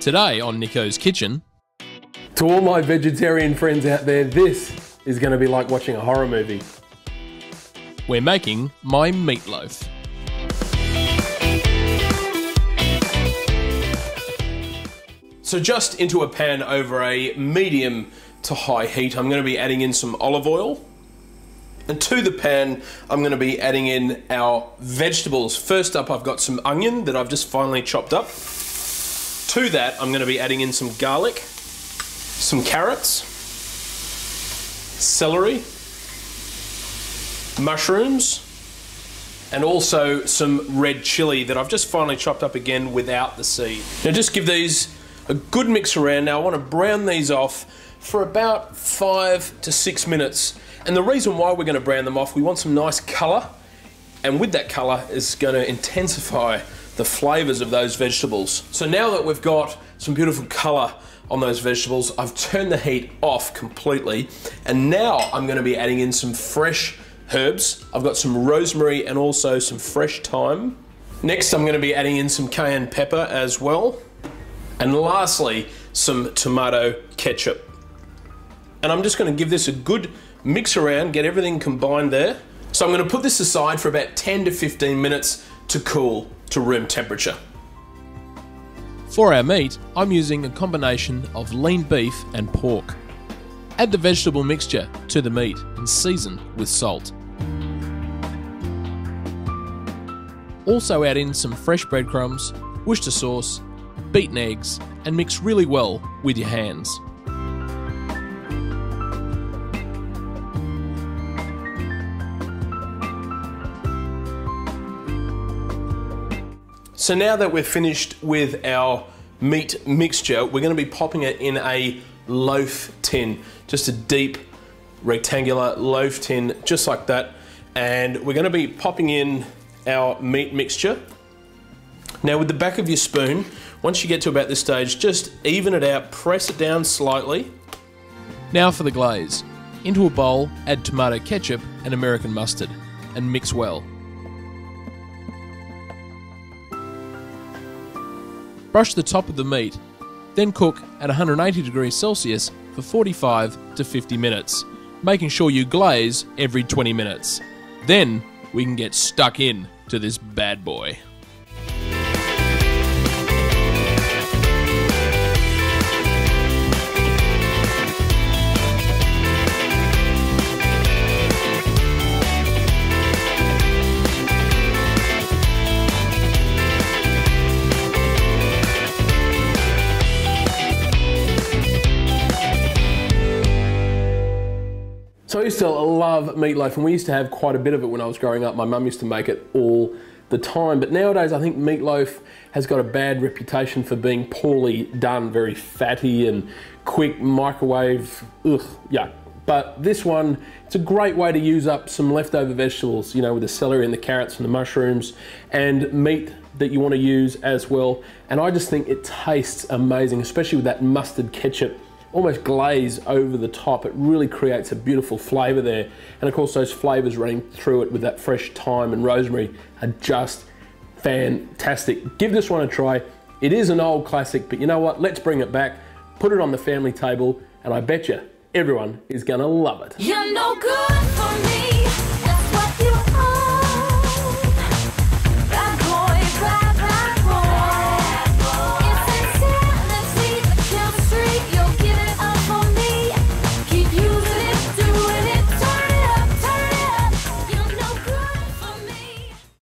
Today on Nicko's Kitchen. To all my vegetarian friends out there, this is going to be like watching a horror movie. We're making my meatloaf. So just into a pan over a medium to high heat, I'm going to be adding in some olive oil. And to the pan, I'm going to be adding in our vegetables. First up, I've got some onion that I've just finely chopped up. To that, I'm going to be adding in some garlic, some carrots, celery, mushrooms, and also some red chilli that I've just finely chopped up again without the seed. Now just give these a good mix around. Now I want to brown these off for about 5 to 6 minutes. And the reason why we're going to brown them off, we want some nice colour, and with that colour is going to intensify the flavours of those vegetables. So now that we've got some beautiful colour on those vegetables, I've turned the heat off completely, and now I'm going to be adding in some fresh herbs. I've got some rosemary and also some fresh thyme. Next, I'm going to be adding in some cayenne pepper as well. And lastly, some tomato ketchup. And I'm just going to give this a good mix around, get everything combined there. So I'm going to put this aside for about 10 to 15 minutes to cool to room temperature. For our meat, I'm using a combination of lean beef and pork. Add the vegetable mixture to the meat and season with salt. Also add in some fresh breadcrumbs, Worcester sauce, beaten eggs, and mix really well with your hands. So now that we're finished with our meat mixture, we're going to be popping it in a loaf tin, just a deep rectangular loaf tin, just like that. And we're going to be popping in our meat mixture. Now with the back of your spoon, once you get to about this stage, just even it out, press it down slightly. Now for the glaze. Into a bowl, add tomato ketchup and American mustard, and mix well. Brush the top of the meat, then cook at 180 degrees Celsius for 45 to 50 minutes, making sure you glaze every 20 minutes. Then we can get stuck in to this bad boy. So I used to love meatloaf, and we used to have quite a bit of it when I was growing up. My mum used to make it all the time, but nowadays I think meatloaf has got a bad reputation for being poorly done, very fatty and quick microwave, yeah. But this one, it's a great way to use up some leftover vegetables, you know, with the celery and the carrots and the mushrooms, and meat that you want to use as well. And I just think it tastes amazing, especially with that mustard ketchup almost glaze over the top. It really creates a beautiful flavour there. And of course those flavours running through it with that fresh thyme and rosemary are just fantastic. Give this one a try. It is an old classic, but you know what? Let's bring it back, put it on the family table, and I bet you everyone is gonna love it. You're no good.